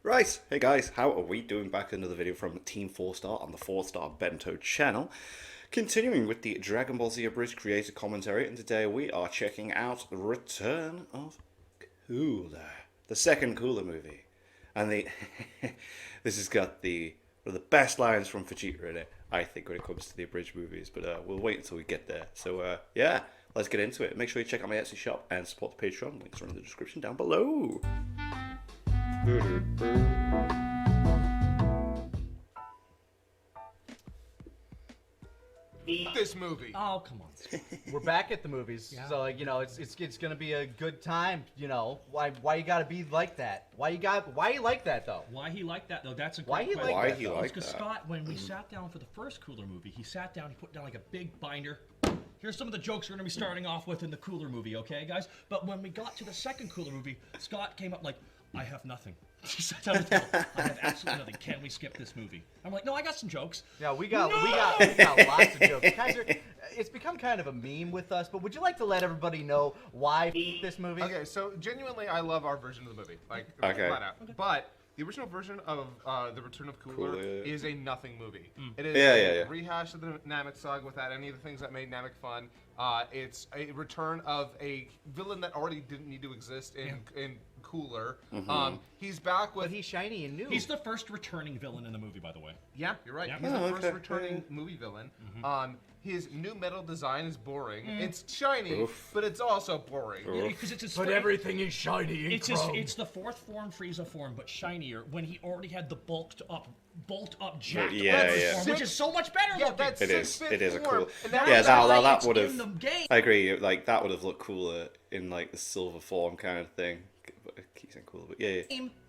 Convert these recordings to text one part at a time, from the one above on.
Right, hey guys, how are we doing? Back another video from Team 4-Star on the 4-Star Bento channel. Continuing with the Dragon Ball Z Abridged creator commentary, and today we are checking out the Return of Cooler, the second Cooler movie. And this has got one of the best lines from Vegeta in it, I think, when it comes to the Abridged movies, but we'll wait until we get there. So yeah, let's get into it. Make sure you check out my Etsy shop and support the Patreon. Links are in the description down below. This movie. Oh, come on. We're back at the movies, so like, you know, it's gonna be a good time. You know, why you gotta be like that? Why you like that though? Why he liked that though? That's a Why great he question. like Why he liked Because that? Scott, when we sat down for the first Cooler movie, he sat down, he put down like a big binder. Here's some of the jokes we're gonna be starting off with in the Cooler movie, okay, guys? But when we got to the second Cooler movie, Scott came up like, I have nothing. He sat down and told, I have absolutely nothing. Can we skip this movie? I'm like, no, I got some jokes. Yeah, we got lots of jokes. Kaiser, it's become kind of a meme with us, but would you like to let everybody know why this movie? Okay, so genuinely, I love our version of the movie, like Okay. flat out. But the original version of The Return of Cooler is a nothing movie. It is a rehash of the Namek saga without any of the things that made Namek fun. It's a return of a villain that already didn't need to exist in Cooler. He's back with. But he's shiny and new. He's the first returning villain in the movie, by the way. Yeah, you're right. Yep. He's the first returning movie villain. His new metal design is boring. It's shiny, but it's also boring. Yeah, because it's his But everything is shiny and chrome. it's the fourth form Frieza form, but shinier. When he already had the bolt up, jacked form, which is so much better. Yeah, looking. that's It is a cool. And Yeah, that's that why would it's in have. the game. I agree. Like that would have looked cooler in like the silver form kind of thing. But it keeps saying cooler, but yeah.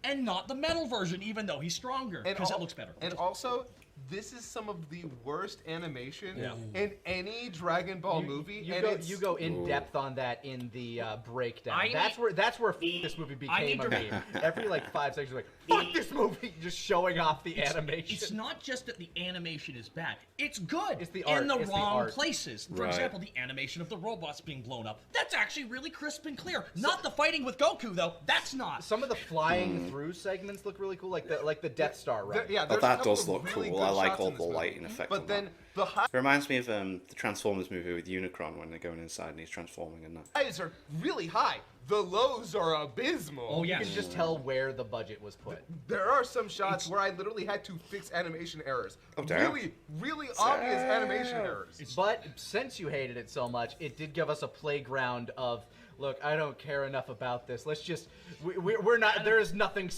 And not the metal version, even though he's stronger, because that looks better. And also, this is some of the worst animation in any Dragon Ball movie. You go in depth on that in the breakdown. That's where this movie became a meme. Every like 5 seconds, you're like, fuck this movie, just showing off the animation. It's not just that the animation is bad; it's good. It's the art. In the It's the wrong art. places. For Right. example, the animation of the robots being blown up. That's actually really crisp and clear. Not the fighting with Goku though. That's not. Some of the flying through segments look really cool, like the Death Star run. Yeah, But there's that a does couple look really cool. good I like shots all in the this movie. lighting effects. But on then that. the It reminds me of the Transformers movie with Unicron when they're going inside and he's transforming and that. highs are really high. The lows are abysmal. Oh yeah. You can just tell where the budget was put. There are some shots where I literally had to fix animation errors. Oh, damn. Really, really obvious animation errors. But since you hated it so much, it did give us a playground of, look, I don't care enough about this. Let's just, we're not, there is nothing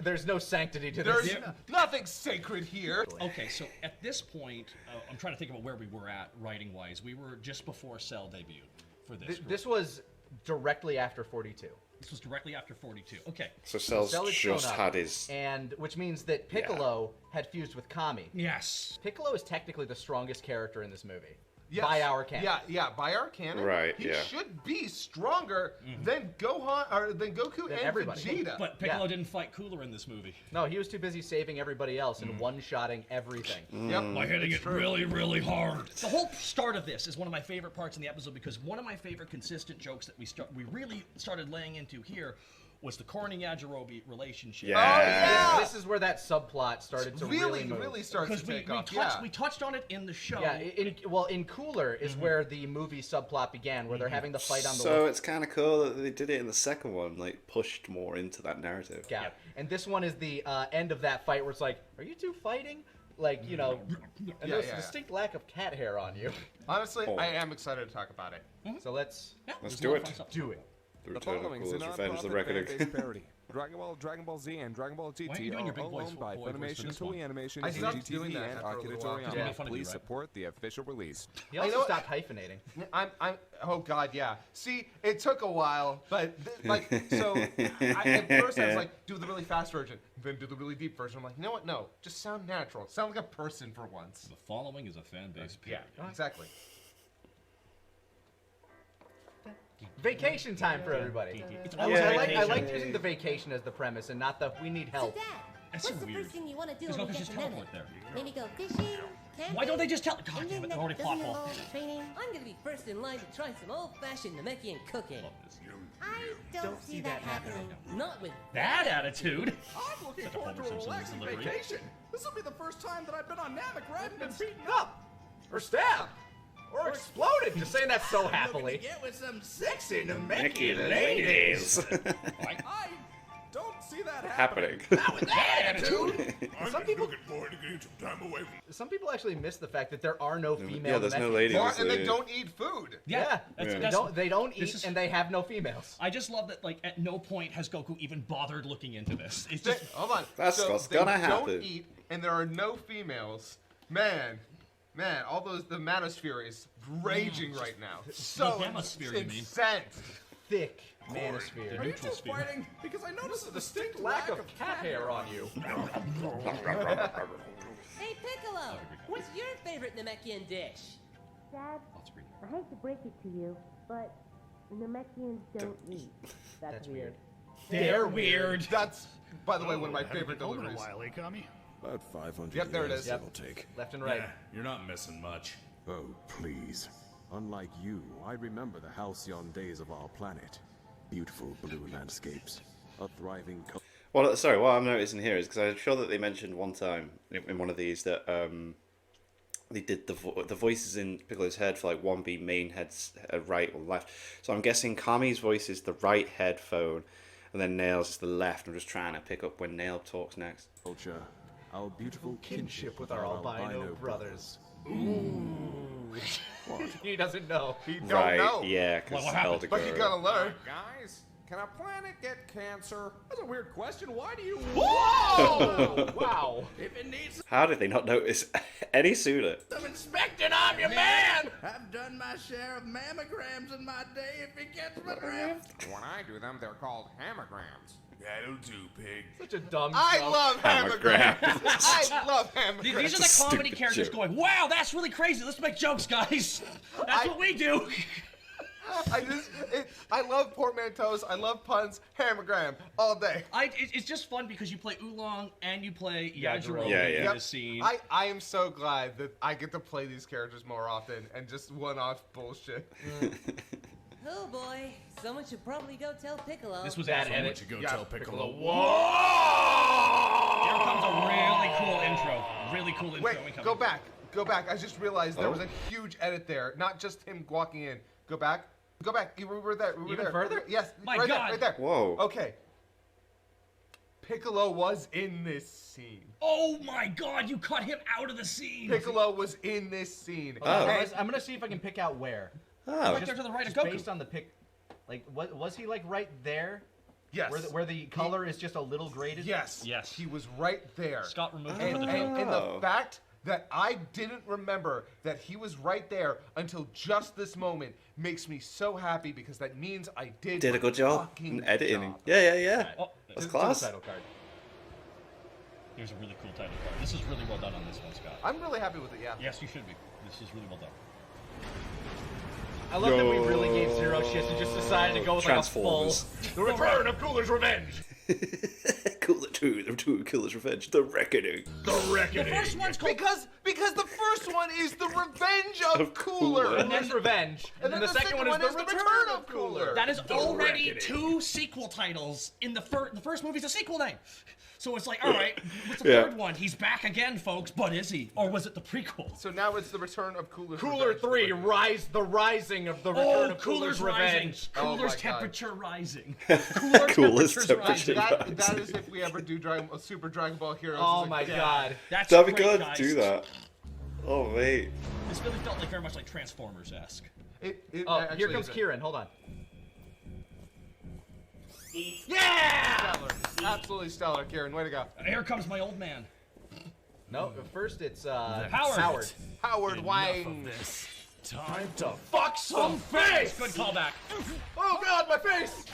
there's no sanctity to this. There's nothing sacred here. Okay, so at this point, I'm trying to think about where we were at writing-wise. We were just before Cell debuted for this. This was directly after 42. This was directly after 42. Okay. So Cell's Cell had shown just up, had his. and which means that Piccolo had fused with Kami. Yes. Piccolo is technically the strongest character in this movie. Yes. By our canon. Yeah, by our canon. Right, He yeah. should be stronger than Gohan or than Goku and everybody. Vegeta. But Piccolo Yeah. didn't fight Cooler in this movie. No, he was too busy saving everybody else and one-shotting everything. Yep. By hitting it's it true. really, really hard. The whole start of this is one of my favorite parts in the episode because one of my favorite consistent jokes that we really started laying into here was the corny Yajirobe relationship. Yeah. This is where that subplot started to really move. really starts Because to take off. we touched on it in the show. Yeah, in Cooler is where the movie subplot began, where they're having the fight on the So it's kind of cool that they did it in the second one, like pushed more into that narrative. Yeah, and this one is the end of that fight where it's like, are you two fighting? Like, you know, and there's a distinct lack of cat hair on you. Honestly, I am excited to talk about it. So let's Let's there's do a lot it. of fun stuff. do it. The The Return of following is a Cooler's Revenge, the non-profit record. fan-based parody. Dragon Ball, Dragon Ball Z, and Dragon Ball Why are you GT doing your are big all voice owned by for Funimation, this one? Toei Animation, I stopped doing GTV, that and after a Akira little while. It's Toriyama. funny to Please me, right? support the official release. He also know- stopped hyphenating. I'm oh god, yeah. See, it took a while, but at first I was like, do the really fast version, then do the really deep version. I'm like, you know what? No, just sound natural. Sound like a person for once. The following is a fan-based Yeah, parody. exactly. Vacation time for everybody. It's I always like vacation. using the vacation as the premise and not the we need help. That's What's so the weird. first thing you want to do There's when no you just get to teleport Namek? there. Maybe go fishing, camping? Why don't they just tell? God and damn it, then already doesn't plot hole. involve training. I'm gonna be first in line to try some old-fashioned Namekian cooking. Love this. I don't see that happening. Not with That attitude. I'm looking Such a forward to Homer a Simpson relaxing delivery. vacation. This will be the first time that I've been on Namek where I haven't been beaten up, or stabbed, Or exploded. Just saying that so happily. get with some sexy Mickey Namekian ladies. I don't see that Happening. Not with that attitude. Some people, forward to getting some time away from. some people actually miss the fact that there are no female. Yeah, there's no Namekians. ladies. And they don't eat food. Yeah, That's, they don't this eat, is- and they have no females. I just love that. Like, at no point has Goku even bothered looking into this. It's just. Hold on. That's so what's they gonna don't happen. eat, and there are no females. Man, all the manosphere is raging right now. So demosphere, you mean. incensed. Thick manosphere. Are you neutral just sphere. fighting? Because I noticed a distinct Lack of cat hair on you. Hey, Piccolo! What's your favorite Namekian dish? Dad, Let's read. I hate to break it to you, but Namekians don't eat. That's weird. They're weird. That's, by the way, one of my favorite deliveries. About 500 Yep, there it years, is. it'll take. Left and right. You're not missing much. Oh, please. Unlike you, I remember the halcyon days of our planet. Beautiful blue landscapes. A thriving Well, sorry, what I'm noticing here is because I'm sure that they mentioned one time in one of these that they did the voices in Piccolo's head for like 1B main heads right or left. So I'm guessing Kami's voice is the right headphone, and then Nail's is the left. I'm just trying to pick up when Nail talks next. culture. Our beautiful Kinship with our albino brothers. He doesn't know. He don't Right? know. Yeah, because What happened? Elder But you Goro. gotta learn. Guys, can a planet get cancer? That's a weird question. Why do you? Whoa! Wow. If it needs How did they not notice any sooner? some inspecting, I'm your man. I've done my share of mammograms in my day. If it gets my drift. When I do them, they're called hammograms. That'll do, pig. Such a dumb I joke. love Hammergrams. hammergrams. I love hammergrams. These are the comedy Stupid characters joke. going, wow, that's really crazy. Let's make jokes, guys. That's what we do. I love portmanteaus. I love puns. Hammergram all day. It's just fun because you play Oolong and you play Yajirobe Yeah, in yeah. this scene. I am so glad that I get to play these characters more often and just one-off bullshit. Oh boy, someone should probably go tell Piccolo. This was That awesome. edit. You go Yeah, tell Piccolo. Here comes a really cool intro. Really cool intro. Wait, incoming. go back. Go back. I just realized there Oh. was a huge edit there. Not just him walking in. Go back. Go back. We were there. We were Even there. further? Yes. My right God. there. Right there. Whoa. Okay. Piccolo was in this scene. Oh my god, you cut him out of the scene. Piccolo was in this scene. Oh. And- I'm gonna see if I can pick out where. Oh, Right there to the right of Just Goku. based on the pic. Like, what was he like right there? yes. Where the color is just a little graded? Yes. Yes. He was right there. Scott removed And, him for the and, joke. and Oh. the fact that I didn't remember that he was right there until just this moment makes me so happy because that means I did did a my good job fucking in editing. job. Yeah. Oh, That's To the class. title card. here's a really cool title card. This is really well done on this one, Scott. I'm really happy with it, yeah. Yes, you should be. This is really well done. I love that we really gave Zero shit and just decided to go with like a full. Transformers. The return of Cooler's revenge. Cooler 2, the 2 Killer's Revenge, The Reckoning. The reckoning. The first one's called Because the first one is the Revenge of Of Cooler. Cooler. And then Revenge. And then the second one is the Return of Cooler. That is already Reckoning. 2 sequel titles in the first movie's a sequel name. So it's like, all right, what's the Yeah. third one? He's back again, folks. But is he? Or was it the prequel? So now it's the Return of Cooler's Cooler Revenge. 3, the rising of the Return Oh, of Cooler's Cooler's rising. Revenge. Oh Cooler's my God. temperature rising. Coolest temperature's temperature. rising. That is if we ever do Super Dragon Ball Heroes. Oh as a- my yeah. god. That's That'd be great, good. guys. Do that. Oh, mate. This really felt like very much like Transformers-esque. It Oh, actually here comes isn't. Kieran. Hold on. Yeah! Stellar. Absolutely stellar, Kieran. Way to go. Here comes my old man. No, first it's Howard. Howard Wang. Time to Fuck some face! Good callback. Oh god, my face!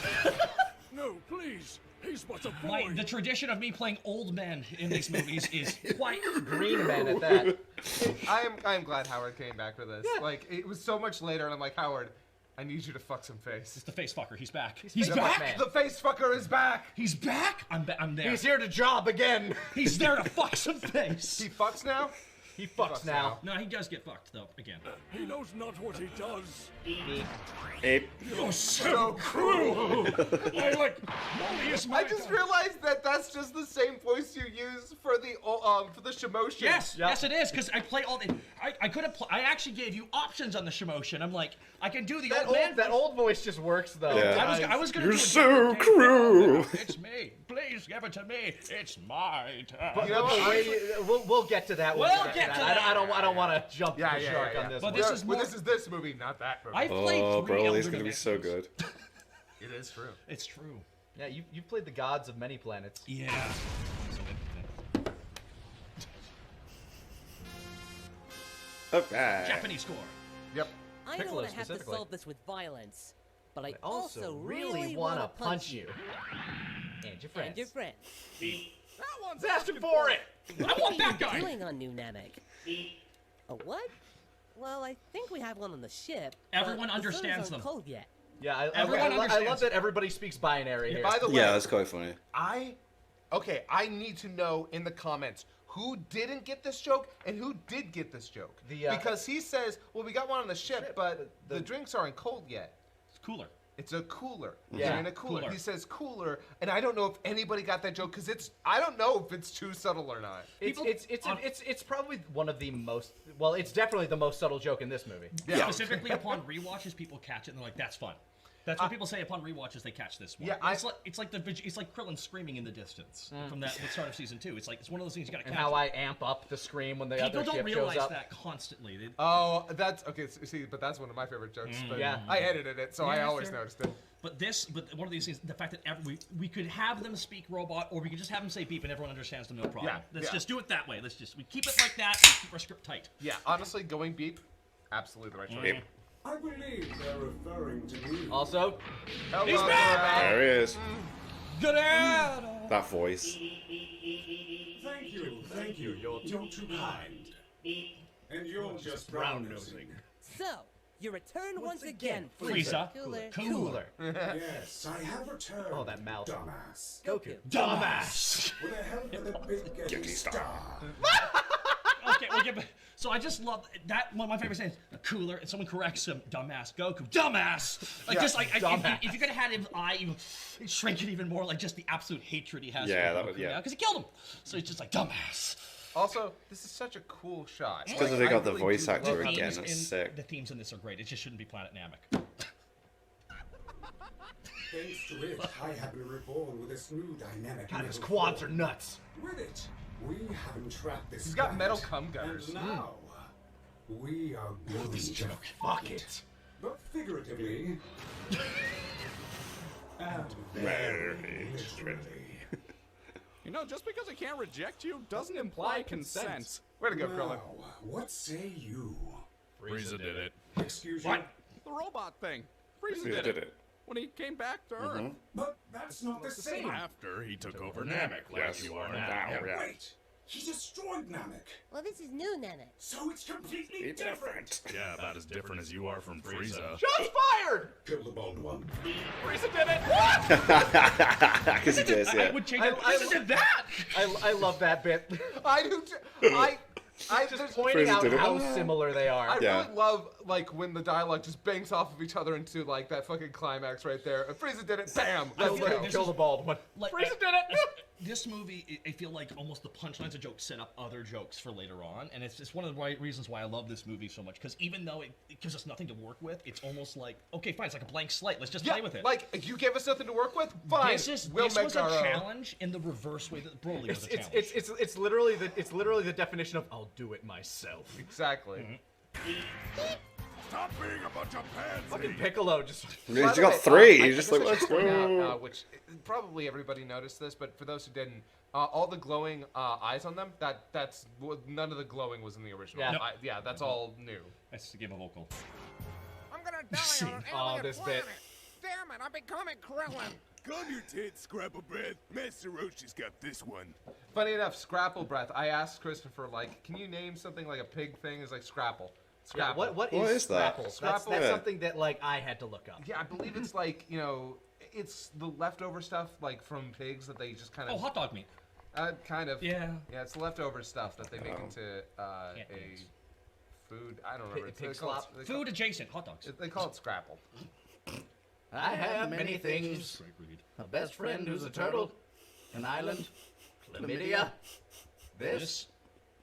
No, please. He's but a The tradition of me playing old men in these movies is quite Green man at that. I am glad Howard came back for this. Yeah. Like, it was so much later, and I'm like, Howard, I need you to fuck some face. It's the face fucker. He's back. He's back. The face fucker is back. He's back. I'm there. He's here to job again. He's there to fuck some face. He fucks now. He fucks now. No, he does get fucked though. Again. He knows not what he does. Ape. You're so cruel. I just realized that that's just the same voice you use for the Shimotion. Yes, yes it is, because I play all the. I could have. I actually gave you options on the Shimotion. I'm like, I can do the old man. That old voice just works though. Yeah. I was gonna. You're so cruel. It's me. Please give it to me. It's my turn. But we'll get to that. We'll get to that. I don't want to jump the shark on this. But one. this is this movie, not that movie. I played Broly's gonna be so good. It is true. It's true. Yeah, you've played the gods of many planets. Yeah. Okay. Japanese score. Yep. I don't want to have to solve this with violence, but I also really want to punch you. And your friends. And your friends. That one's asking for it. I want that guy. What are you doing on New Namek? A what? Well, I think we have one on the ship. Everyone but understands the them. Cold yet. Yeah, I love that everybody speaks binary here. By the way, yeah, that's quite funny. I need to know in the comments who didn't get this joke and who did get this joke. Because he says, well, we got one on the ship, but the drinks aren't cold yet. It's cooler. It's a cooler. Yeah. They're in a cooler. He says cooler, and I don't know if anybody got that joke because I don't know if it's too subtle or not. It's probably one of the most. Well, it's definitely the most subtle joke in this movie. Yeah. Specifically upon rewatches, people catch it and they're like, "That's fun." That's what people say upon rewatches. They catch this one. Yeah, it's like Krillin screaming in the distance from the start of season 2. It's one of those things you gotta catch. And how I amp up the scream when the other ship shows up. People don't realize that constantly. That's okay. See, but that's one of my favorite jokes. But yeah, I edited it, so I always noticed it. But one of these things, the fact that we could have them speak robot, or we could just have them say beep, and everyone understands them, no problem. Let's just do it that way. We keep it like that. And keep our script tight. Yeah, honestly, going beep, absolutely the right choice. I believe they're referring to me. Also, he's back! There he is. Get out! That voice. Thank you. You're too kind. And you're just brown-nosing. So, you return once again, Frieza. Cooler. Yes, I have returned. Oh, that mouth. Dumbass. Goku. Dumbass! With the help of the big Getty Star. Okay, so I just love that. One of my favorite sayings, cooler, and someone corrects him, dumbass, Goku, dumbass. If you're gonna have his eye even shrink it even more, like just the absolute hatred he has. Yeah, for Goku, because he killed him. So he's just like dumbass. Also, this is such a cool shot. It's because they got the voice actor again. It's sick. The themes in this are great. It just shouldn't be Planet Namek. Thanks to it, I have been reborn with this new dynamic. God, his quads are nuts. With it, we have entrapped this. He's got metal cum gunners. And now, we are going to fuck it. But figuratively, and very literally. You know, just because I can't reject you doesn't imply consent. Way to go, Krillin. What say you? Frieza did it. Excuse what? you? The robot thing. Frieza Frieza did it. When he came back to Earth. But that's not the same. After he took over Namek, like you are now. Wait, he destroyed Namek. Well, this is New Namek. So it's completely different. Yeah, about as different as you are from Frieza. Shots fired! Kill the bald one. Frieza did it! Because he does, yeah. I would change it. Frieza did that! I love that bit. I do I just pointing out how similar they are. I really love when the dialogue just bangs off of each other into that fucking climax right there. Frieza did it, bam! Kill the bald one. Frieza did it! This movie, I feel like almost the punchlines of jokes set up other jokes for later on, and it's one of the reasons why I love this movie so much, because even though it gives us nothing to work with, it's almost like, okay, fine, it's like a blank slate, let's just play with it. You gave us nothing to work with? Fine, this was a challenge in the reverse way that Broly was a challenge. It's literally the definition of, I'll do it myself. Exactly. Stop being a bunch of pansy. Fucking Piccolo just... He's got 3, he's just like, let's go. Which, probably everybody noticed this, but for those who didn't, all the glowing eyes on them, that's none of the glowing was in the original. Yeah, that's all new. That's to give a vocal. I'm gonna die on an alien this planet. bit. Damn it, I'm becoming Krillin. Calm your tits, Scrapple Breath. Master Roshi's got this one. Funny enough, Scrapple Breath, I asked Christopher, can you name something like a pig thing? It's like Scrapple. Scrapple. What is Scrapple? Scrapple? That's something that like I had to look up. Yeah, I believe it's like it's the leftover stuff like from pigs that they just kind of. Oh, hot dog meat. Kind of. Yeah. Yeah, it's leftover stuff that they make into a food. I don't remember. Pig slop. Food adjacent hot dogs. They call it Scrapple. I have many things. A best friend who's a turtle, an island, chlamydia. This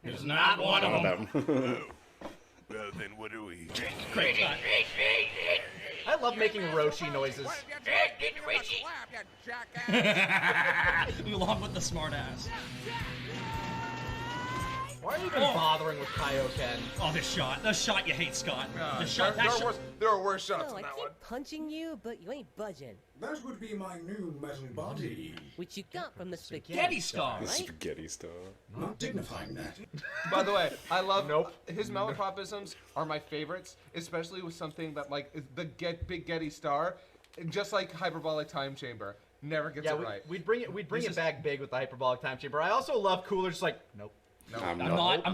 is not one of them. Well, then what do we? Great cut. I love making Roshi noises. Along with the smart ass. Why are you even bothering with Kaioken? Oh, this shot. The shot you hate, Scott. The shot. There are worse shots No, than I that keep one. punching you, but you ain't budging. That would be my new metal body. Which you got from the spaghetti star, right? Spaghetti star. Not dignifying that. By the way, I love his malapropisms are my favorites, especially with something that like is the Big Getty Star, just like hyperbolic time chamber, never gets it right. We'd bring it back big with the hyperbolic time chamber. I also love Cooler, just like nope. No, I'm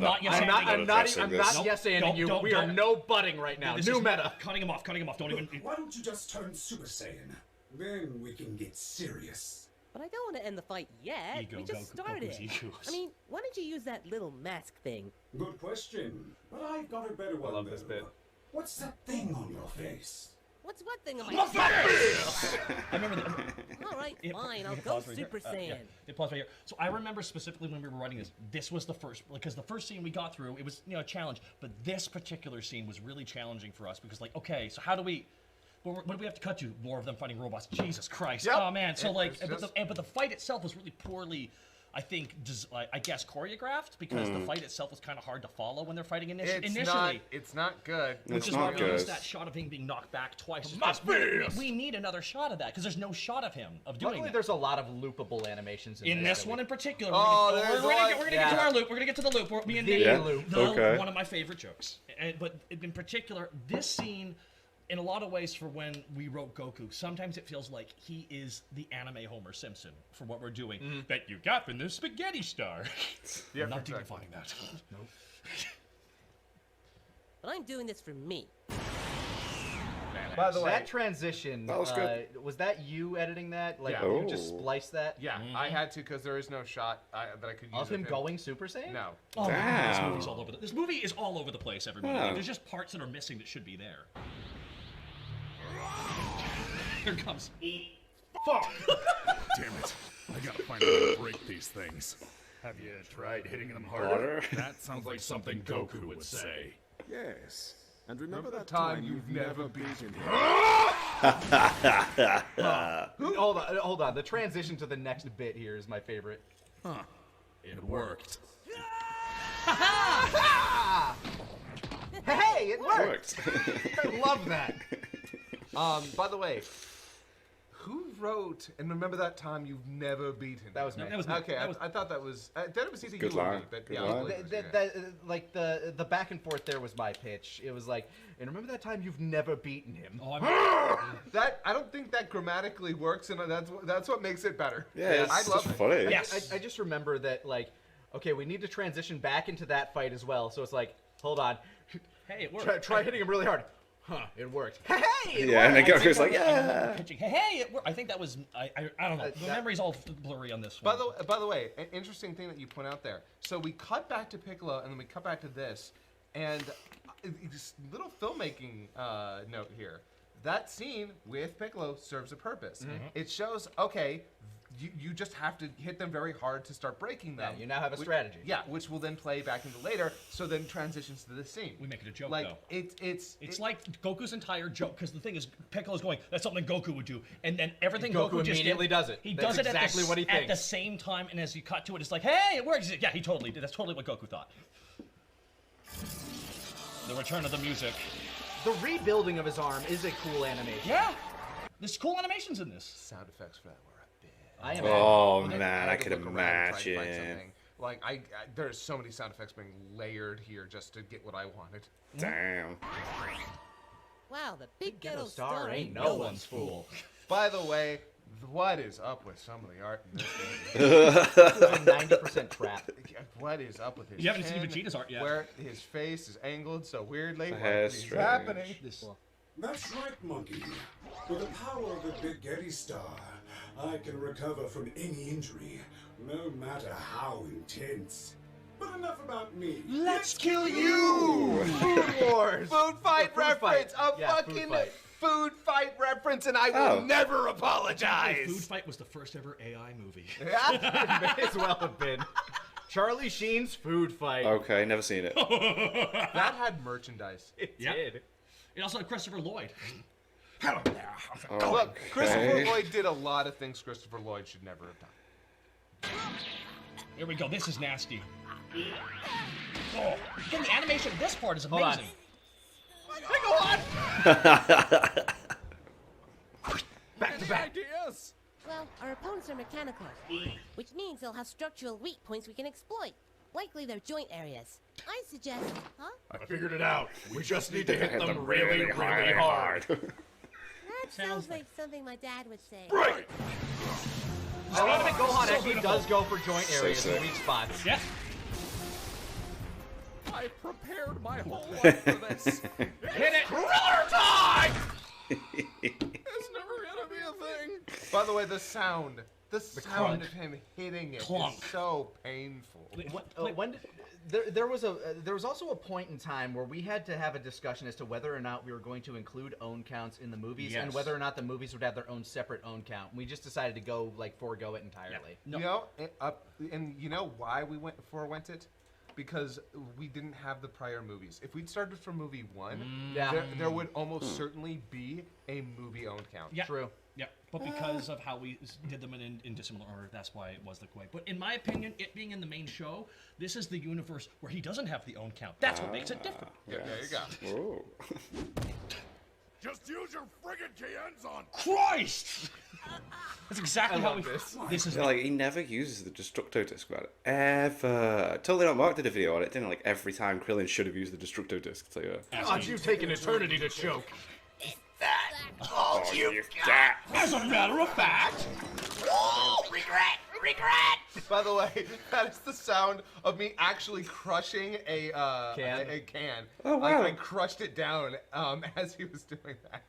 not yes-anding you. We are no butting right now. New meta. Cutting him off. Don't even. Why don't you just turn Super Saiyan? Then we can get serious. But I don't want to end the fight yet. We just started. I mean, why don't you use that little mask thing? Good question. But I've got a better one. I love this bit. What's that thing on your face? What's what thing on my face? I remember that. All right, fine. I'll go Super Saiyan. Pause right here. So I remember specifically when we were writing this. This was the first, because the first scene we got through, it was a challenge. But this particular scene was really challenging for us because like, okay, so how do we? What do we have to cut to? More of them fighting robots. Jesus Christ! Yep. Oh man! So but the fight itself was really poorly. I think, I guess, choreographed because the fight itself was kind of hard to follow when they're fighting initially. It's not good. Which is why we used that shot of him being knocked back twice. We need another shot of that because there's no shot of him doing that. There's a lot of loopable animations in this one in particular. Oh, we're gonna get to our loop. We're gonna get to the loop. Loop. One of my favorite jokes. But in particular, this scene. In a lot of ways, for when we wrote Goku, sometimes it feels like he is the anime Homer Simpson for what we're doing. That you got from the spaghetti star. Yeah, I'm not dignifying that. Nope. But I'm doing this for me. By the way, that transition, that was good. Was that you editing that? Like, Yeah. you just spliced that? Yeah, I had to because there is no shot that I could use. Of him going Super Saiyan? No. Oh, this movie's all over. This movie is all over the place, everybody. Yeah. There's just parts that are missing that should be there. Here comes. Fuck! Damn it. I gotta find a way to break these things. Have you tried hitting them harder? That sounds like something Goku would say. Yes. And remember that time you've never beaten him? Hold on. The transition to the next bit here is my favorite. Huh. It worked. Hey, it worked! I love that. By the way, who wrote and remember that time you've never beaten? That was me. Okay, I thought that was. That was either good you or line. me, but Good yeah, line. Like the back and forth there was my pitch. It was like, and remember that time you've never beaten him? Oh, that I don't think that grammatically works, and that's what makes it better. Yeah, I love it. funny. Yes. I just remember that like, okay, we need to transition back into that fight as well. So it's like, hold on. Hey, it worked. Try hitting him really hard. Huh, it worked. Hey, it Yeah, and worked. then Goku's like, yeah. Pitching. Hey, it worked. I think that was. I don't know. The memory's all blurry on this one. By the way, an interesting thing that you point out there. So we cut back to Piccolo, and then we cut back to this, and little filmmaking note here. That scene with Piccolo serves a purpose. It shows, okay, you just have to hit them very hard to start breaking them. Yeah, you now have a strategy. Yeah, which will then play back into later, so then transitions to this scene. We make it a joke, like, though. It's like Goku's entire joke, because the thing is, Piccolo's going, that's something Goku would do, and then everything Goku just immediately does it. He That's does it exactly what he thinks. at the same time, and as you cut to it, it's like, hey, it works. Yeah, he totally did. That's totally what Goku thought. The return of the music. The rebuilding of his arm is a cool animation. Yeah, there's cool animations in this. Sound effects for that were a bit. Oh man, I could imagine. Like there's so many sound effects being layered here just to get what I wanted. Damn. Wow, the big ghetto star ain't no one's fool. By the way, what is up with some of the art in this game? It's a 90% trap. what is up with his You haven't seen chin? Vegeta's art yet. Where his face is angled so weirdly. The What hair's is strange. happening? That's right, monkey. With the power of the Big Getty Star, I can recover from any injury, no matter how intense. But enough about me. Let's kill you! Food Wars! Food fight reference! A fucking food fight reference, and I will never apologize! Food Fight was the first ever AI movie. It may as well have been. Charlie Sheen's Food Fight. Okay, never seen it. That had merchandise. It did. It also had Christopher Lloyd. Look, Christopher Lloyd did a lot of things Christopher Lloyd should never have done. Here we go. This is nasty. Oh, again, the animation of this part is amazing. Go on! Back to back. Ideas? Well, our opponents are mechanical, which means they'll have structural weak points we can exploit. Likely their joint areas. I suggest, huh? I figured it out. We just need to hit them really, really hard. That sounds like something my dad would say. Right! I love that Gohan actually does go for joint areas and weak spots. Yeah. I prepared my whole life for this. Hit it! Thriller time! It's never gonna be a thing. By the way, the sound clunk. of him hitting it Clunk. is so painful. There was also a point in time where we had to have a discussion as to whether or not we were going to include own counts in the movies and whether or not the movies would have their own separate own count. We just decided to go forego it entirely. No. You know, and you know why we went it? Because we didn't have the prior movies. If we'd started from movie 1, there would almost certainly be a movie own count. Yeah. True. Yeah, but because of how we did them in dissimilar order, that's why it was the way. But in my opinion, it being in the main show, this is the universe where he doesn't have the own count. That's what makes it different. Yeah, there you go. Just use your friggin' cans on Christ! That's exactly how this is. Like, he never uses the Destructo Disc, man. Ever. Totally Not Mark did a video on it, didn't it? Like, every time Krillin should have used the Destructo Disc. So, yeah. God, you take an eternity to choke. Oh, you've got. As a matter of fact. Oh, regret! By the way, that is the sound of me actually crushing a can. Oh, wow. I crushed it down as he was doing that.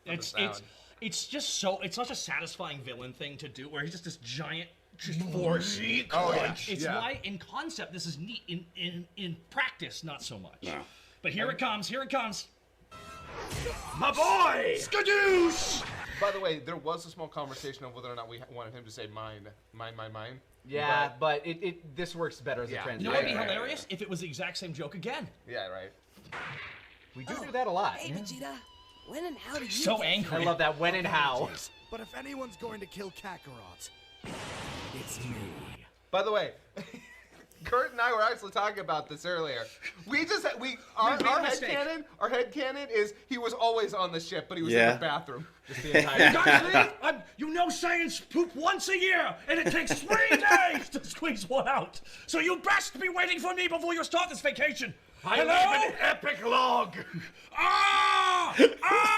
It's just it's such a satisfying villain thing to do, where he's just this giant force. It's why in concept this is neat. In practice, not so much. No. But here it comes. Here it comes. My boy! Skadoosh! By the way, there was a small conversation of whether or not we wanted him to say mine. Yeah, but this works better as a transition. You know what would be hilarious? If it was the exact same joke again. Yeah, right. We do that a lot. Hey, Vegeta. When and how did you So angry. I love that when and how. But if anyone's going to kill Kakarot, it's me. By the way, Kurt and I were actually talking about this earlier. Our headcanon is he was always on the ship, but he was in the bathroom. Just the entire Guys, you know science poop once a year, and it takes 3 days to squeeze one out. So you best be waiting for me before you start this vacation. I leave an epic log.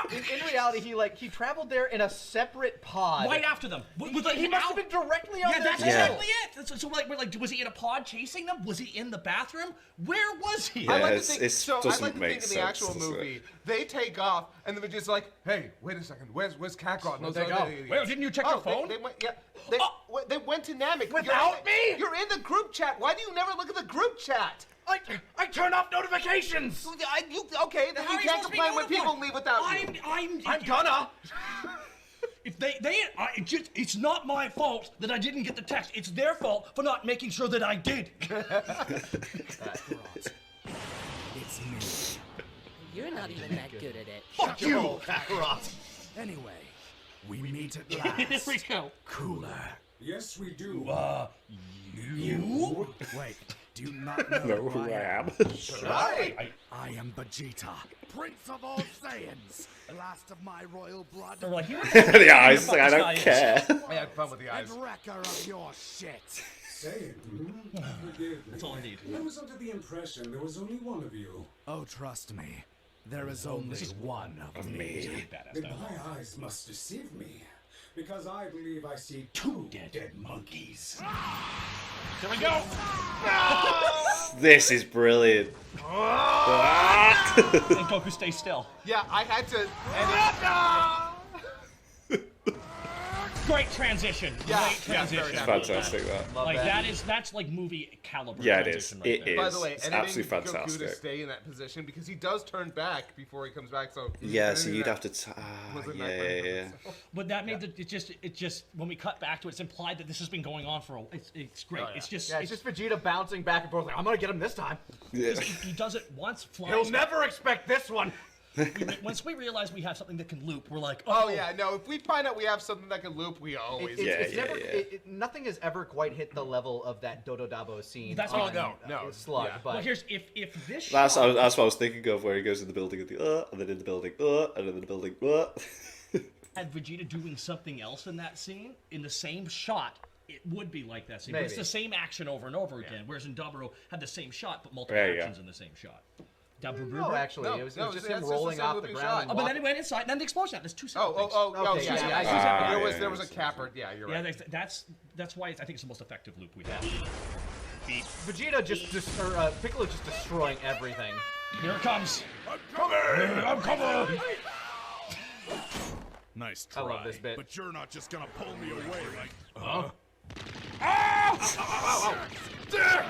In reality, he traveled there in a separate pod. Right after them. He must have been directly on that's exactly it. So was he in a pod chasing them? Was he in the bathroom? Where was he? Yeah, I like it to think doesn't in make the actual sense, movie, they take off, and the Vegeta's like, hey, wait a second, where's Kakarot? Where'd they go? Well, didn't you check your phone? They went to Namek. Without me? You're in the group chat. Why do you never look at the group chat? I turn off notifications. Okay, then you can't complain when people leave without you. I'm gonna. If it's not my fault that I didn't get the text. It's their fault for not making sure that I did. It's me. You're not even that good at it. Fuck you, Kakarot. Anyway, we meet at last. Here we go. Cooler. Yes, we do. You? Wait, do you not know who I am? Right. I am Vegeta, Prince of all Saiyans, last of my royal blood. They're like, The eyes, like, I don't care. I had fun with the eyes. And wrecker of your shit. Say it. Forgive me. That's all I need. I was under the impression there was only one of you. Oh, trust me, there is only one of me. Then my eyes must deceive me, because I believe I see 2 dead monkeys. Here we go. This is brilliant. And Goku stays still. Yeah, I had to edit. Great transition. Yeah, Great transition. Yeah, fantastic. That. Like that's like movie caliber. Yeah, it is. Transition right there. By the way, It's editing absolutely Goku fantastic. to stay in that position because he does turn back before he comes back. So Yeah, so you'd have to. Yeah. But that made it just when we cut back to it, it's implied that this has been going on for a. It's great. Oh, yeah. It's just it's just Vegeta bouncing back and forth like I'm gonna get him this time. Yeah. He does it once. Flies He'll never expect this one. Once we realize we have something that can loop, we're like, oh yeah, no. If we find out we have something that can loop, we always. Nothing has ever quite hit the level of that Dodo Dabo scene. That's on, no. Slug. Yeah. But well, here's if this. That's shot, what I was thinking of, where he goes in the building and and then in the building, and then in the building, had Vegeta doing something else in that scene in the same shot. It would be like that scene. But it's the same action over and over again. Whereas in Daburo had the same shot, but multiple actions in the same shot. No, actually, it was just him rolling off the ground. Oh, but then he went inside, and then the explosion. There's two separate things. There was a capper. Yeah, you're right. Yeah, that's why I think it's the most effective loop we have. Vegeta Piccolo just destroying everything. Here it comes. I'm coming! Nice try. I love this bit. But you're not just gonna pull me away, right? They're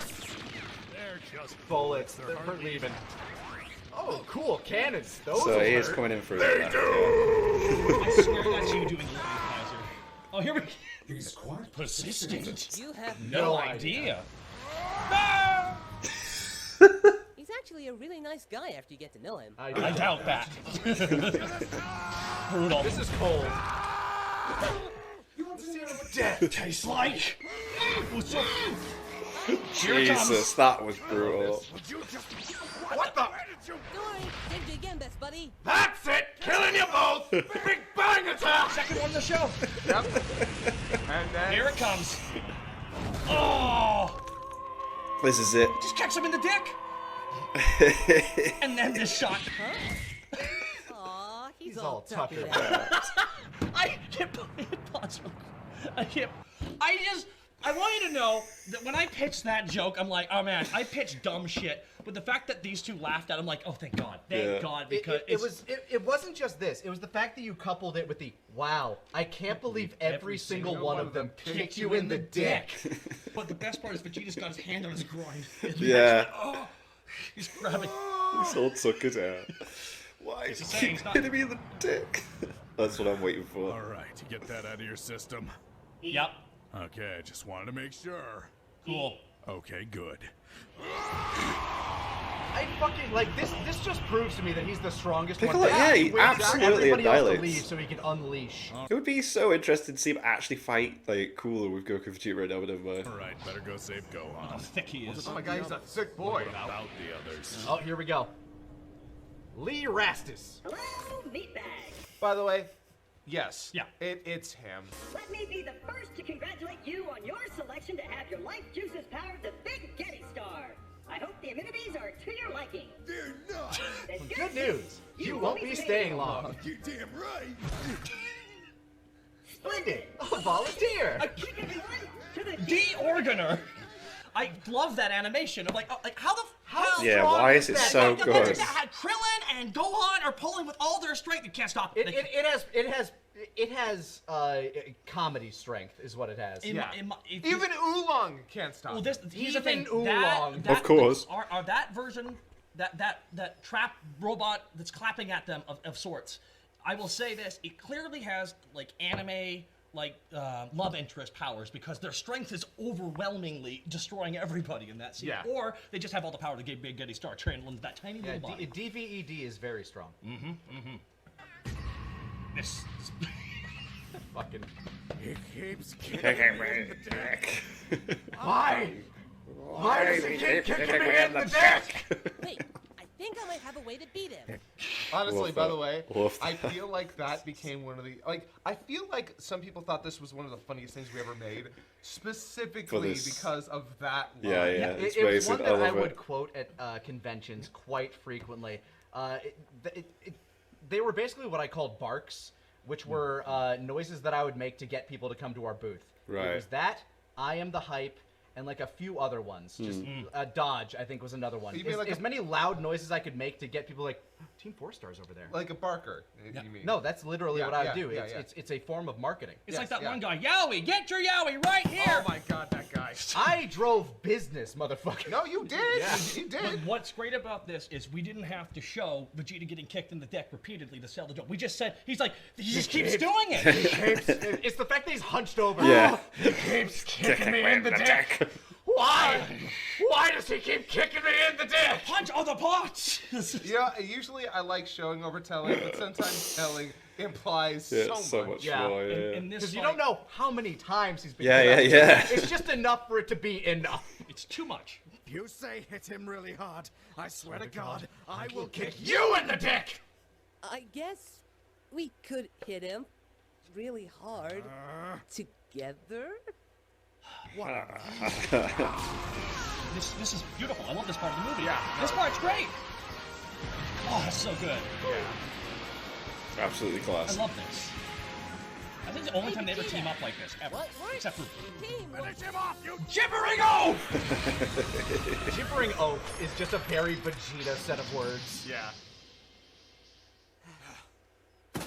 just bullets. They're leaving. Oh, cool cannons. Those so he is coming in for that. I swear that's you doing Lily Kaiser. Oh, here we go. He's quite persistent. You have no idea. He's actually a really nice guy after you get to know him. I doubt that. Brutal. This is cold. You want to see what death tastes like? Jesus, that was brutal. What the? Don't worry, saved you again, best buddy. That's it! Killing you both! Big bang attack! Second one in the show. Yep. And then here it comes. Oh! This is it. Just kicks him in the dick. And then this shot. Huh? Aw, he's all tuckered I want you to know that when I pitched that joke, I'm like, oh man, I pitched dumb shit. But the fact that these two laughed at it, I'm like, oh, thank God, because it wasn't just this. It was the fact that you coupled it with the wow. I can't believe every single one of them kicked you in the dick. But the best part is Vegeta's got his hand on his groin. Yeah. Oh, he's grabbing. He's all tuckered out. Why is he hitting me in the dick? That's what I'm waiting for. All right, to get that out of your system. Yep. Okay, I just wanted to make sure. Cool. Okay, good. I fucking like this. This just proves to me that he's the strongest Piccolo, one. yeah, he absolutely everybody else to annihilates. leave so he can unleash. It would be so interesting to see him actually fight like cooler with Goku Vegeta right now. Whatever. All right, better go save Gohan. How thick he is. oh my God, he's a sick boy. What about the others? Oh, here we go. Lee Rastus. Hello, meatbag. By the way, yes. Yeah. It's him. Let me be the first to congratulate you on your selection to have your life juices powered the Big Getty Star. I hope the amenities are to your liking. They're not. Good news. You won't be staying long. You're damn right. Splendid. A volunteer. De-organer. I love that animation. I'm like, how the hell? Yeah, why is it so good? Had Krillin and Gohan are pulling with all their strength. You can't stop. It has comedy strength, is what it has. Even Oolong can't stop. Well, here's the thing. Oolong. Of course. Are that version, that trap robot that's clapping at them of sorts. I will say this: it clearly has like anime. Love interest powers because their strength is overwhelmingly destroying everybody in that scene. Yeah. Or they just have all the power to get Big Getty Star trained that tiny little body. DVED is very strong. This fucking. It keeps kicking me in the dick. Why? Why does he keep kicking me in the dick? Wait, I think I might have a way to beat him. Honestly, by the way, I feel like that became one of the I feel like some people thought this was one of the funniest things we ever made, specifically because of that line. Yeah. It was one that I would quote at conventions quite frequently. They were basically what I called barks, which were noises that I would make to get people to come to our booth. Right. It was that, I am the hype, and like a few other ones. Just Dodge, I think, was another one. Like as many loud noises I could make to get people like, Team 4 Stars over there. Like a barker, you mean? No, that's literally what I do. It's a form of marketing. It's like that one guy, Yowie, get your Yowie right here! Oh my god, that guy. I drove business, motherfucker. No, you did. Yeah. You did. But what's great about this is we didn't have to show Vegeta getting kicked in the dick repeatedly to sell the joke. We just said, he just keeps doing it. It's the fact that he's hunched over. Yeah. He keeps kicking me in the dick. Why? Why does he keep kicking me in the dick? Punch other parts. Usually I like showing over telling, but sometimes telling implies so much more. Because you don't know how many times he's been. Yeah. It's just enough for it to be enough. It's too much. If you say hit him really hard, I swear to God, I will kick you in the dick. I guess we could hit him really hard together. This is beautiful. I love this part of the movie. Yeah. This part's great. Oh, that's so good. Yeah. Absolutely class. I love this. I think it's the only time they ever team up like this, ever. Except for Finish him off, you Gibbering Oak! Gibbering Oak is just a very Vegeta set of words. Yeah.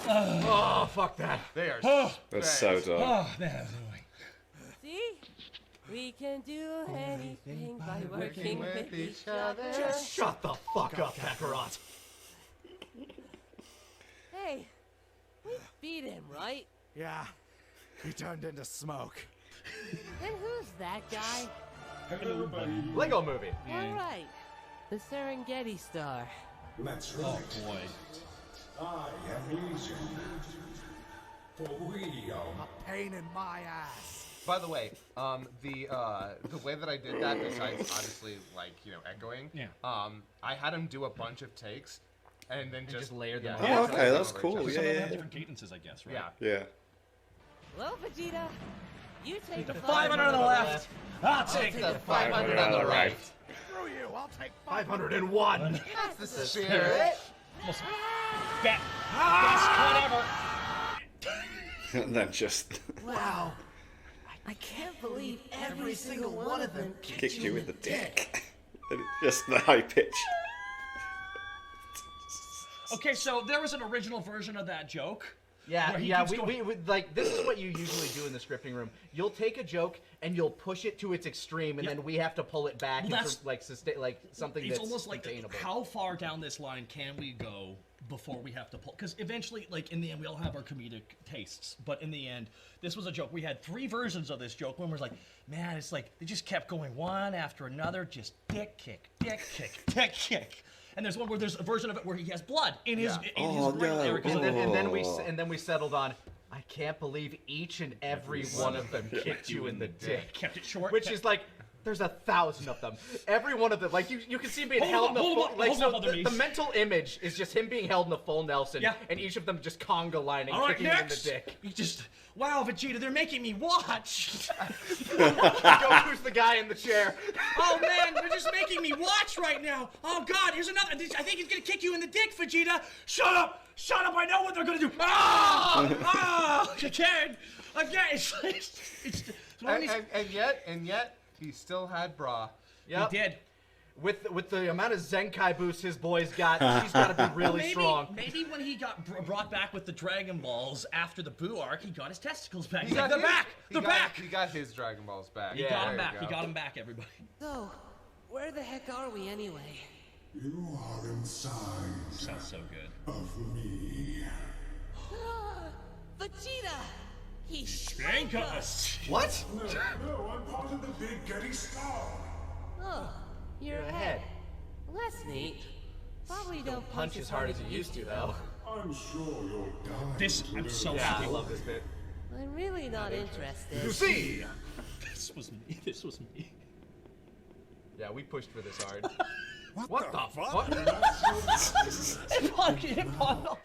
Oh, fuck that. They are. That's so dumb. Oh, man. See? We can do anything by working with each other. Just shut the fuck up, Kakarot. Hey, we beat him, right? Yeah, he turned into smoke. And who's that guy? Lego Movie. All right, the Serengeti Star. That's right. Oh, boy. I am Legion. For we are A pain in my ass. By the way, the way that I did that, besides obviously echoing, I had him do a bunch of takes, and then just layer them. Oh, okay, that's cool. Some of them Yeah. have different cadences, I guess, right? Yeah. Well, Vegeta, you take the 500 on the left. I'll take the 500 on the right. Screw you, I'll take 501. That's the spirit. Best cut ever. And then just Wow. I can't believe every single one of them kicked you in the dick. And just the high pitch. Okay, so there was an original version of that joke. Yeah, where he yeah. keeps We like this is what you usually do in the scripting room. You'll take a joke and you'll push it to its extreme, and then we have to pull it back Well, into like something It's that's almost like sustainable. how far down this line can we go before we have to pull? Because eventually, like in the end, we all have our comedic tastes. But in the end, this was a joke. We had 3 versions of this joke. One was like, man, it's like they just kept going one after another, just dick kick, dick kick, dick kick. And there's one where there's a version of it where he has blood in his regular area. And then we settled on. I can't believe each and every one of them kicked you in the dick. Kept it short. Which is like, there's 1,000 of them. Every one of them, like you can see him being held in the full. Like so, the mental image is just him being held in the full Nelson, and each of them just conga lining, kicking him in the dick. He just, wow, Vegeta, they're making me watch. Goku's the guy in the chair. Oh man, they're just making me watch right now. Oh God, here's another. I think he's gonna kick you in the dick, Vegeta. Shut up! Shut up! I know what they're gonna do. Ah! Again. And yet, he still had bra. Yep. He did. With the amount of Zenkai boosts his boys got, he's got to be really strong. Maybe when he got brought back with the Dragon Balls after the Boo arc, he got his testicles back. They're back. They're back. He got his Dragon Balls back. He got him back. He got him back. Everybody. So, where the heck are we anyway? You are inside. Sounds so good. Of me. Vegeta! He shrank us. What? No, I'm part of the Big Getty Star. Oh, you're ahead. Well, that's neat. Probably don't punch as hard as you used to, though. I'm sure you'll die. This, I'm so happy. I love this bit. I'm really not interested. You see? This was me. This was me. Yeah, we pushed for this hard. What the fuck?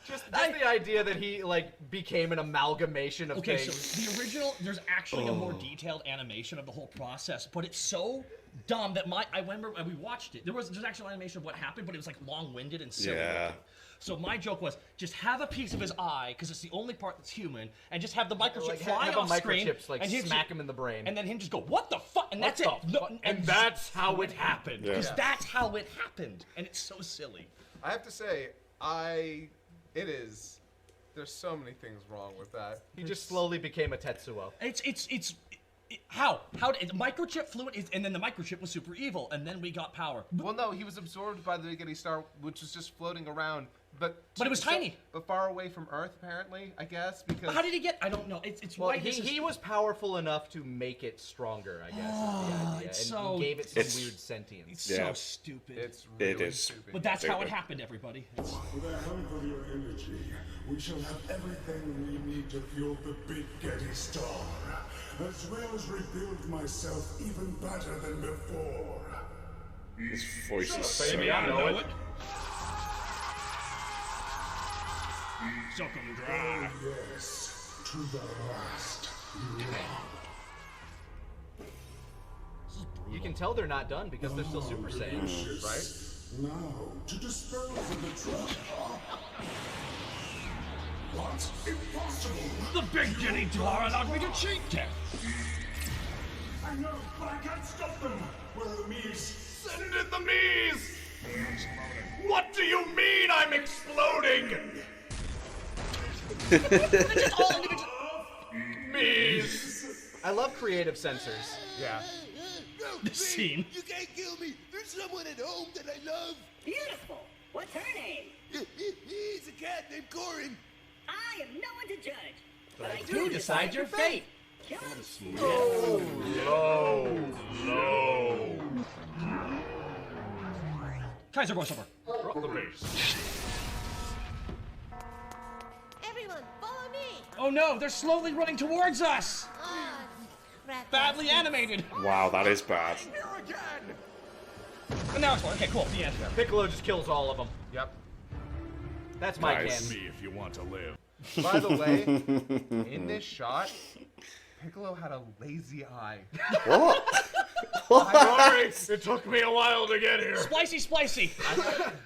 Just the idea that he became an amalgamation of things. So the original, there's actually a more detailed animation of the whole process, but it's so dumb that I remember we watched it. There's actual animation of what happened, but it was like long-winded and silly. Yeah. So my joke was just have a piece of his eye because it's the only part that's human, and just have the microchip Like, fly have off a screen microchips, like, and smack him in the brain. and then him just go, "What the fuck?" And that's it. And that's how it happened. Because that's how it happened, and it's so silly. I have to say, there's so many things wrong with that. He just slowly became a Tetsuo. How did microchip flew it, and then the microchip was super evil, and then we got power. Well, no, he was absorbed by the Big Getty Star, which was just floating around, but it was tiny. But far away from Earth, apparently, I guess, because... How did he get? I don't know. It's well, why he was powerful enough to make it stronger, I guess. Is the idea. It's and so... he gave it some weird sentience. It's so stupid. It's really stupid. But that's how it happened, everybody. With the help of your energy, we shall have everything we need to fuel the Big Getty Star, as well as rebuild myself even better than before. His voice is so... Baby, I know it. Suck 'em dry. Oh, yes, to the last drop. You can tell they're not done because they're still Super Saiyans, right? Now, to dispose of the trap. What? Impossible! The Big Getty Star allowed me to cheat death. I know, but I can't stop them. Where are the Mies? Send in the Mies! What do you mean I'm exploding? Mies! I love creative censors. Yeah. This scene. You can't kill me. There's someone at home that I love. Beautiful. What's her name? He's a cat named Corin. I am no one to judge. But I do decide your fate. Kill him. Low. Kaiser voiceover. Drop the bass. Everyone, follow me! Oh no, they're slowly running towards us! Ah, crap. Badly animated. Wow, that is bad. And now it's one. Okay, cool. The end. Piccolo just kills all of them. Yep. That's my Nice. canon. Me if you want to live. By the way, in this shot, Piccolo had a lazy eye. What? Sorry, it took me a while to get here. Splicey.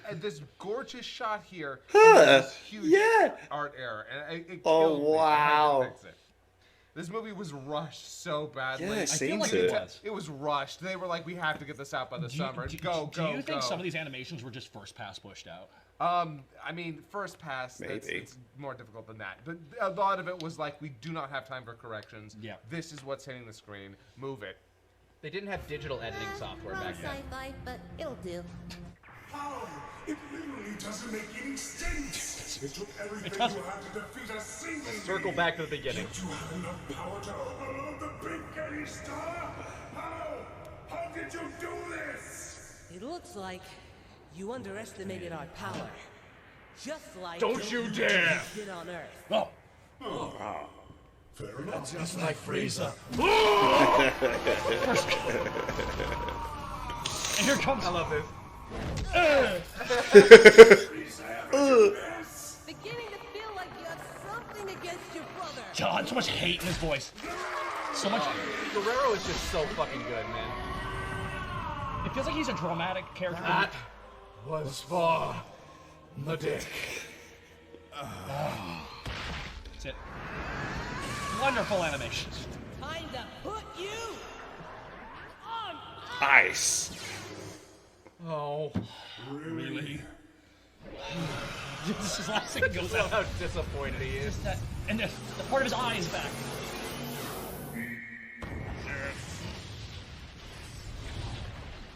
And this gorgeous shot here, Huh. this huge art error, and it killed me. I had to fix it. This movie was rushed so badly. Yeah, it I feel seems like it. it was rushed. They were like, we have to get this out by the summer. Do Go. you think some of these animations were just first pass pushed out? I mean, first pass, Maybe. it's more difficult than that. But a lot of it was like, we do not have time for corrections. Yeah. This is what's hitting the screen. Move it. They didn't have digital editing software Wrong back then. sci-fi, but it'll do. How? It literally doesn't make any sense. It took everything you had to defeat a single Circle back to the beginning. Yet you have enough power to overload the Big Getty Star? How? How did you do this? It looks like you underestimated our power. Just like Don't you dare! did on Earth. Oh. Wow. Fair enough. Just like Frieza. And here comes. I love this. Beginning to feel like you have something against your brother. God, so much hate in his voice. So much. Guerrero is just so fucking good, man. It feels like he's a dramatic character. That was for the dick. That's it. Wonderful animations. Time to put you on. Nice. Oh. Really? This is the last thing that goes out. How disappointed he is. And the part of his eye is back.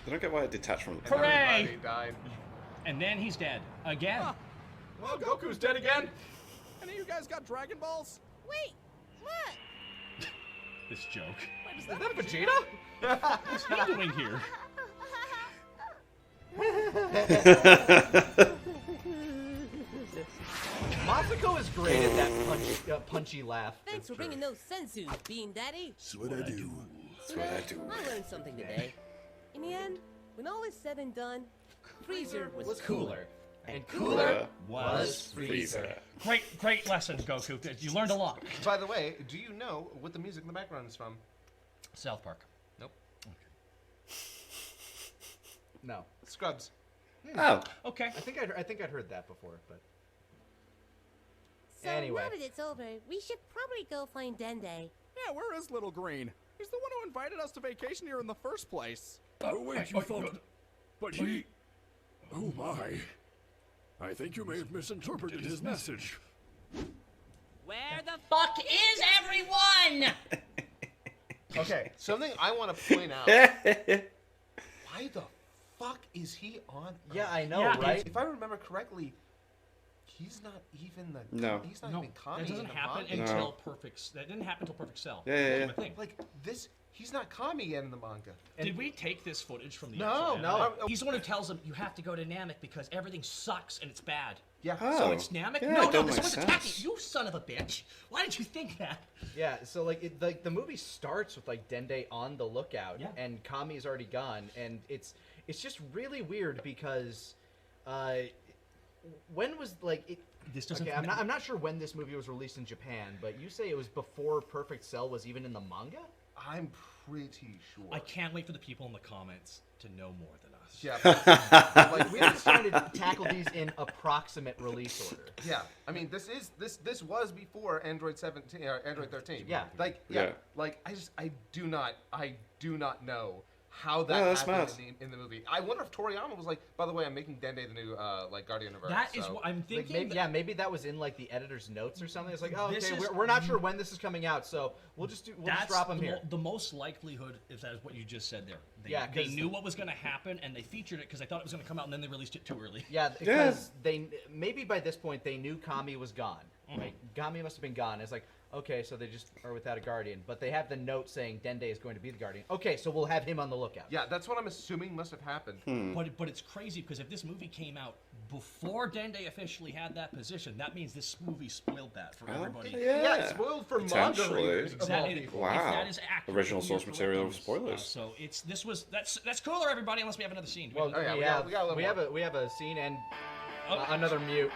I don't get why it detached from the Hooray! Everybody died. And then he's dead. Again. Well, Goku's dead again. Any of you guys got Dragon Balls? Wait, what? This joke. Is that Vegeta? What's he doing here? Matsuko is great at that punchy laugh. Thanks for bringing those sensus, Bean Daddy. That's what I do. That's what I do. I learned something today. In the end, when all is said and done, Freezer was cooler. And cooler was Freezer. Great lesson, Goku. You learned a lot. By the way, do you know what the music in the background is from? South Park. Nope. No. Scrubs. Oh. Okay. I think I'd heard that before, but. So Anyway. now that it's over, we should probably go find Dende. Yeah, where is Little Green? He's the one who invited us to vacation here in the first place. Oh, wait, you thought... But he... Oh, my. I think you may have misinterpreted his message. Where the fuck is everyone? Okay, something I want to point out. Why the fuck is he on Earth? Yeah, I know, right? If I remember correctly, he's not even the... No. He's not even Kami. That doesn't happen until Perfect... That didn't happen until Perfect Cell. Yeah. Like, this... He's not Kami yet in the manga. Did we take this footage from the No. He's the one who tells him, you have to go to Namek because everything sucks and it's bad. Yeah. So it's Namek? Yeah, No, that this makes one's attacking sense. you, son of a bitch. Why did you think that? Yeah, so like the movie starts with like Dende on the lookout, and Kami's already gone, and it's just really weird because when was like it? This doesn't. Okay, I'm not sure when this movie was released in Japan, but you say it was before Perfect Cell was even in the manga? I'm pretty sure. I can't wait for the people in the comments to know more than us. Yeah. Like we're just trying to tackle these in approximate release order. Yeah, I mean this was before Android 17 or Android 13. Yeah. Like like I do not know how that that's happened in the movie. I wonder if Toriyama was like, by the way, I'm making Dende the new like Guardian of Earth. That is what I'm thinking. Like maybe that was in like the editor's notes or something. It's like, oh, okay, we're not sure when this is coming out, so we'll just drop them here. The most likelihood is that is what you just said there. They knew what was going to happen and they featured it because they thought it was going to come out and then they released it too early. Yeah, because they maybe by this point they knew Kami was gone. Right? Kami must have been gone. It's like, okay, so they just are without a guardian, but they have the note saying Dende is going to be the guardian. Okay, so we'll have him on the lookout. Yeah, that's what I'm assuming must have happened. But it's crazy because if this movie came out before Dende officially had that position, that means this movie spoiled that for everybody. Yeah, it spoiled for manga readers. Wow. That is accurate. Original source material with spoilers. So that's cooler, everybody. Unless we have another scene. Well, we have a scene and another mute.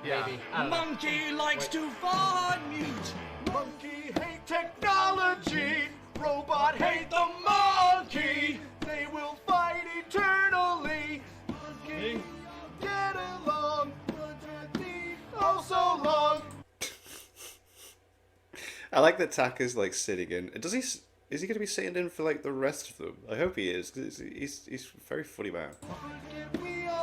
Maybe. Monkey likes to find mute. Monkey hate technology. Robot hate the monkey. They will fight eternally. Monkey, get along. Oh, so long. I like that Taka's like sitting in. Does he? Is he going to be sitting in for like the rest of them? I hope he is. Cause he's a very funny man.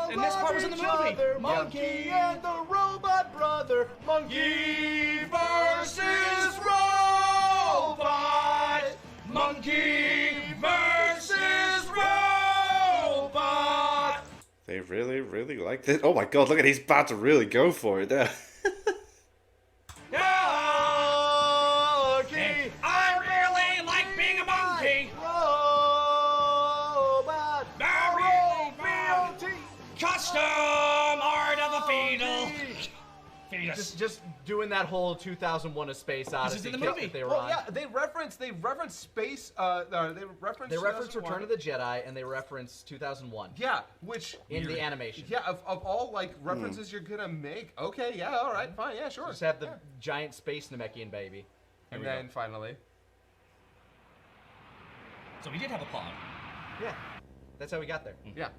And this part was in the movie. Monkey and the robot brother. Monkey versus robot. Monkey versus robot. They really, really like this. Oh my god! Look at he's about to really go for it there. Monkey. I really like being a monkey. Robot. Custom art of a fetal. Just doing that whole 2001: A Space Odyssey. This is in the kick movie. that they were Well, on. yeah, they reference space. They reference. They reference Return of the Jedi and they reference 2001. Yeah, which in the animation. Yeah, of all like references you're gonna make. Okay, yeah, all right, fine, yeah, sure. Just have the giant space Namekian baby. And then finally. So we did have a pod. Yeah, that's how we got there. Yeah.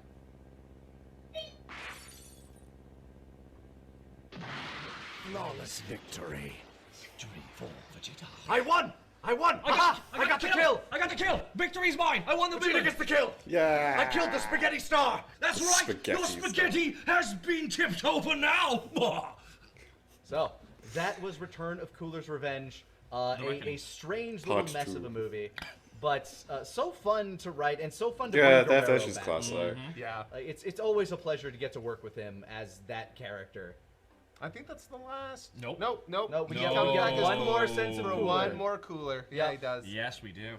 Flawless victory. Victory for Vegeta. I won! I won! I got the kill! I got the kill! Victory's mine! I won the Vegeta gets the kill! Yeah. I killed the spaghetti star! That's right! Your spaghetti has been tipped over now! So, that was Return of Cooler's Revenge. A strange little Part mess 2. of a movie. But so fun to write and so fun to Yeah, bring that Guerrero version's back. class though. Yeah. It's always a pleasure to get to work with him as that character. I think that's the last. Nope. Nope. No, we got one more sense of for cooler. one more cooler. Yeah, he does. Yes, we do.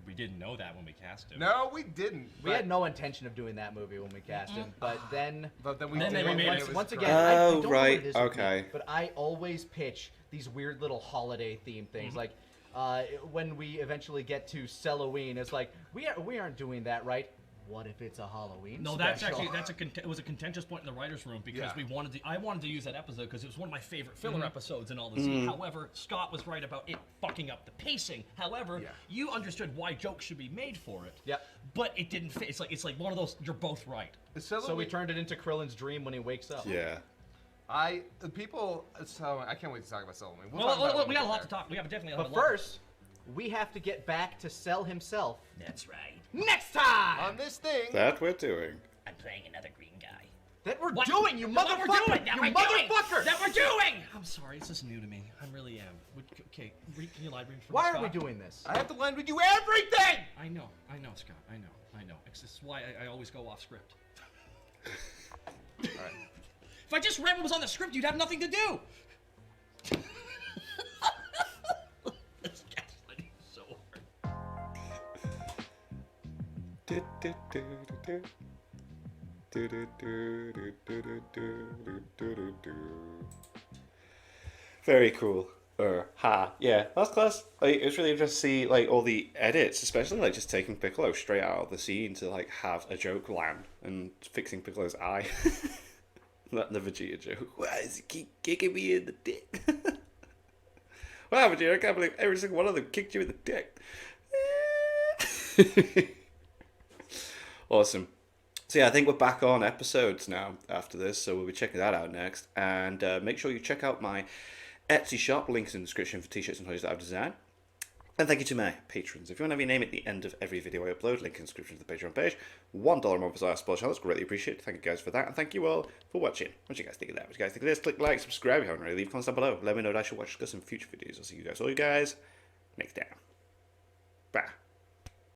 We didn't know that when we cast him. No, we didn't. We had no intention of doing that movie when we cast him, but then we did. Once again, I don't know what right. it is with me, Okay. but I always pitch these weird little holiday themed things. Like when we eventually get to Halloween, it's like we aren't doing that, right? what if it's a Halloween No, special? it was a contentious point in the writers' room because I wanted to use that episode because it was one of my favorite filler episodes in all the season. However, Scott was right about it fucking up the pacing. However, you understood why jokes should be made for it. Yeah. But it didn't fit. It's like one of those. You're both right. So we turned it into Krillin's dream when he wakes up. Yeah. So I can't wait to talk about Solo. We got a lot to talk. We have definitely. But first, we have to get back to Cell himself. That's right. Next time on this thing that we're doing. I'm playing another green guy. That we're doing, you motherfucker! That we're doing! I'm sorry, this is new to me. I really am. Okay, can you line read for me, Why Scott? are we doing this? I have to line read you everything! I know, Scott. I know. This is why I always go off script. Alright. If I just read what was on the script, you'd have nothing to do! This gaslighting is so Very cool. Yeah, that's class. Like, it's really interesting to see like all the edits, especially like just taking Piccolo straight out of the scene to like have a joke land and fixing Piccolo's eye. That the Vegeta joke. Why does he keep kicking me in the dick? Wow, Vegeta, I can't believe every single one of them kicked you in the dick. Awesome. So yeah, I think we're back on episodes now after this, so we'll be checking that out next. And make sure you check out my Etsy shop, links in the description for t-shirts and hoodies that I've designed. And thank you to my patrons. If you want to have your name at the end of every video I upload, link in the description to the Patreon page. $1 more for our spoiler channels, greatly appreciated. Thank you guys for that, and thank you all for watching. What do you guys think of that? What do you guys think of this? Click like, subscribe if you haven't already. Leave comments down below. Let me know what I should watch, discuss in future videos. I'll see you guys next time. Bye.